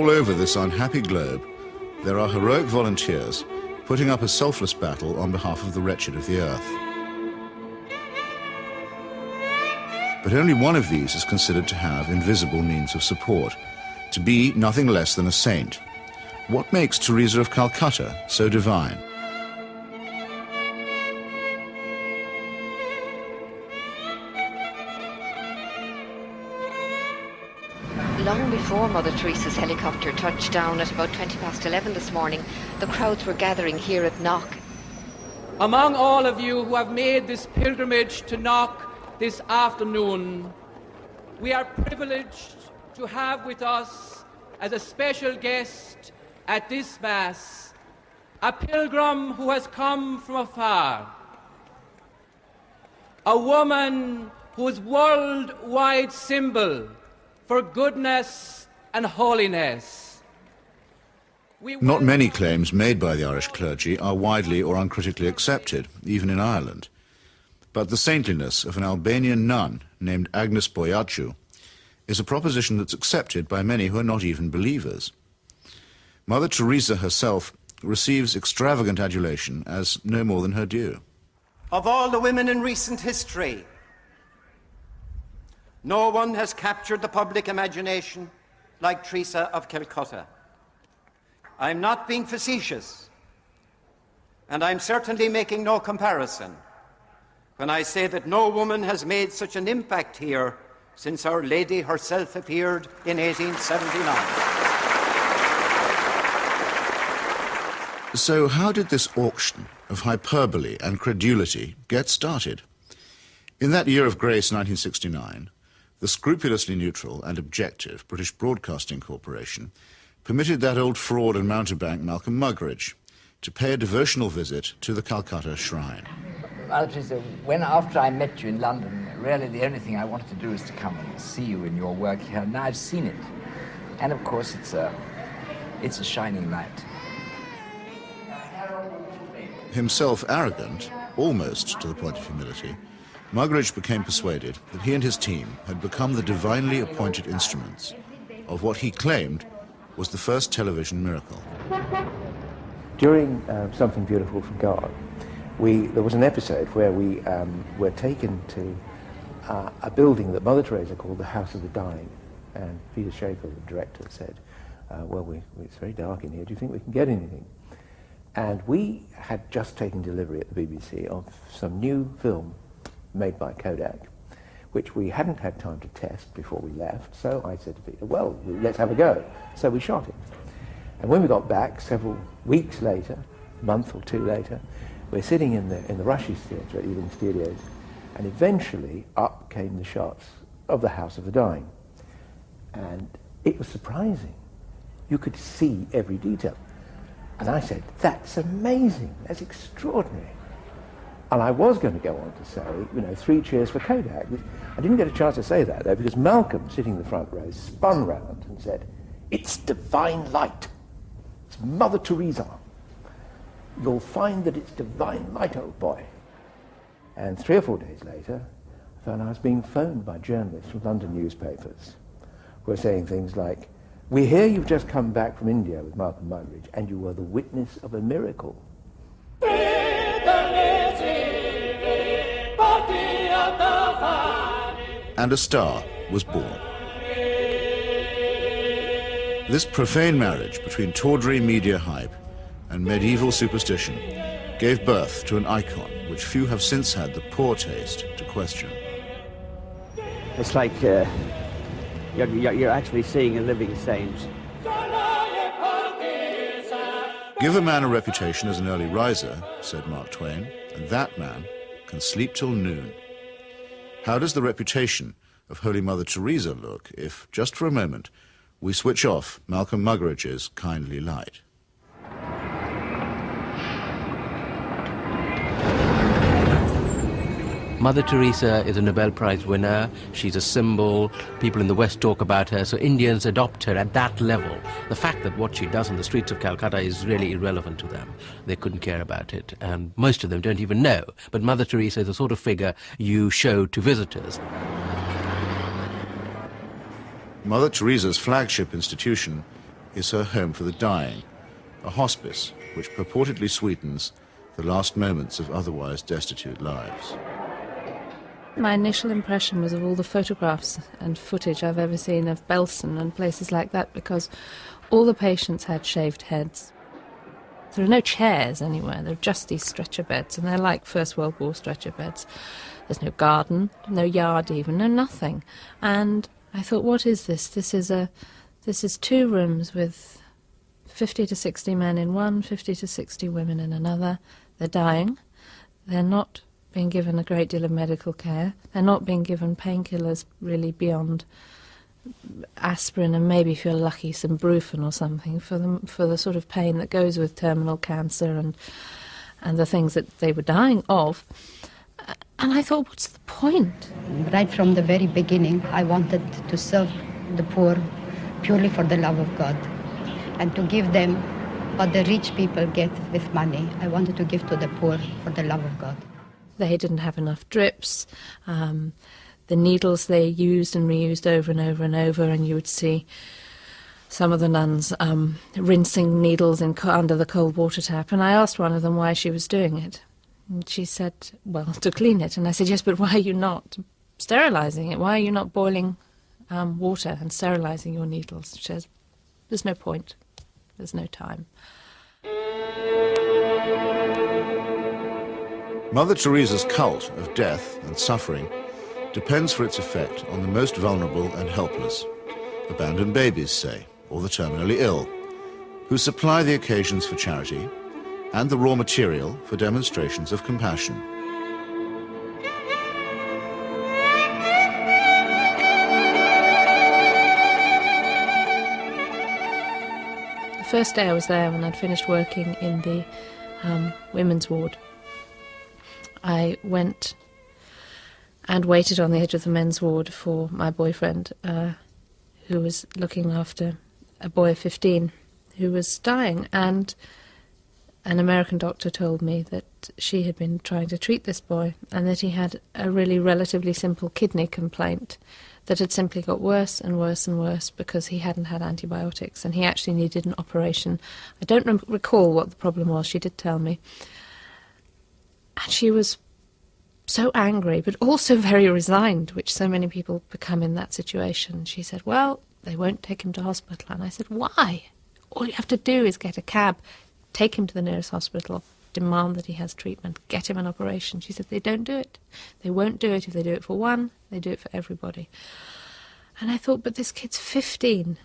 all over this unhappy globe, there are heroic volunteers putting up a selfless battle on behalf of the wretched of the earth. But only one of these is considered to have invisible means of support, to be nothing less than a saint. What makes Teresa of Calcutta so divine? Long before Mother Teresa's helicopter touched down at about 11:20 this morning, the crowds were gathering here at Knock. Among all of you who have made this pilgrimage to Knock this afternoon, we are privileged to have with us as a special guest at this Mass a pilgrim who has come from afar, a woman whose worldwide symbol for goodness and holiness. Not many claims made by the Irish clergy are widely or uncritically accepted, even in Ireland. But the saintliness of an Albanian nun named Agnes Bojaxhiu is a proposition that's accepted by many who are not even believers. Mother Teresa herself receives extravagant adulation as no more than her due. Of all the women in recent history, no one has captured the public imagination like Teresa of Calcutta. I'm not being facetious, and I'm certainly making no comparison when I say that no woman has made such an impact here since Our Lady herself appeared in 1879. So how did this auction of hyperbole and credulity get started? In that year of grace, 1969, the scrupulously neutral and objective British Broadcasting Corporation permitted that old fraud and mountebank Malcolm Muggeridge to pay a devotional visit to the Calcutta Shrine. Well, Teresa, after I met you in London, really the only thing I wanted to do is to come and see you in your work here. Now I've seen it. And of course it's a shining light. Himself arrogant, almost to the point of humility, Muggeridge became persuaded that he and his team had become the divinely appointed instruments of what he claimed was the first television miracle. During Something Beautiful from God, there was an episode where we were taken to a building that Mother Teresa called the House of the Dying, and Peter Schaefer, the director, said, it's very dark in here, do you think we can get anything? And we had just taken delivery at the BBC of some new film made by Kodak, which we hadn't had time to test before we left, so I said to Peter, well, let's have a go. So we shot it. And when we got back, several weeks later, a month or two later, we're sitting in the Rushes Theatre at Ealing Studios, and eventually up came the shots of the House of the Dying. And it was surprising. You could see every detail. And I said, that's amazing, that's extraordinary. And I was going to go on to say, 3 cheers for Kodak. I didn't get a chance to say that, though, because Malcolm, sitting in the front row, spun round and said, it's divine light. It's Mother Teresa. You'll find that it's divine light, old boy. And 3 or 4 days later, I found I was being phoned by journalists from London newspapers who were saying things like, we hear you've just come back from India with Malcolm Muggeridge, and you were the witness of a miracle. And a star was born. This profane marriage between tawdry media hype and medieval superstition gave birth to an icon which few have since had the poor taste to question. It's like you're actually seeing a living saint. Give a man a reputation as an early riser, said Mark Twain, and that man can sleep till noon. How does the reputation of Holy Mother Teresa look if, just for a moment, we switch off Malcolm Muggeridge's kindly light? Mother Teresa is a Nobel Prize winner. She's a symbol. People in the West talk about her, so Indians adopt her at that level. The fact that what she does on the streets of Calcutta is really irrelevant to them. They couldn't care about it, and most of them don't even know. But Mother Teresa is the sort of figure you show to visitors. Mother Teresa's flagship institution is her home for the dying, a hospice which purportedly sweetens the last moments of otherwise destitute lives. My initial impression was of all the photographs and footage I've ever seen of Belsen and places like that, because all the patients had shaved heads. There are no chairs anywhere, there are just these stretcher beds, and they're like First World War stretcher beds. There's no garden, no yard even, no nothing. And I thought, what is this? This is 2 rooms with 50 to 60 men in one, 50 to 60 women in another. They're dying. They're not being given a great deal of medical care. They're not being given painkillers really beyond aspirin and maybe, if you're lucky, some Brufen or something for the sort of pain that goes with terminal cancer and the things that they were dying of. And I thought, what's the point? Right from the very beginning, I wanted to serve the poor purely for the love of God and to give them what the rich people get with money. I wanted to give to the poor for the love of God. They didn't have enough drips. The needles they used and reused over and over and over, and you would see some of the nuns rinsing needles under the cold water tap. And I asked one of them why she was doing it. And she said, well, to clean it. And I said, yes, but why are you not sterilising it? Why are you not boiling water and sterilising your needles? She says, there's no point. There's no time. Mother Teresa's cult of death and suffering depends for its effect on the most vulnerable and helpless, abandoned babies, say, or the terminally ill, who supply the occasions for charity and the raw material for demonstrations of compassion. The first day I was there, when I'd finished working in the women's ward, I went and waited on the edge of the men's ward for my boyfriend, who was looking after a boy of 15 who was dying. And an American doctor told me that she had been trying to treat this boy and that he had a really relatively simple kidney complaint that had simply got worse and worse and worse because he hadn't had antibiotics, and he actually needed an operation. I don't recall what the problem was. She did tell me. And she was so angry, but also very resigned, which so many people become in that situation. She said, well, they won't take him to hospital. And I said, why? All you have to do is get a cab, take him to the nearest hospital, demand that he has treatment, get him an operation. She said, they don't do it. They won't do it. If they do it for one, they do it for everybody. And I thought, but this kid's 15.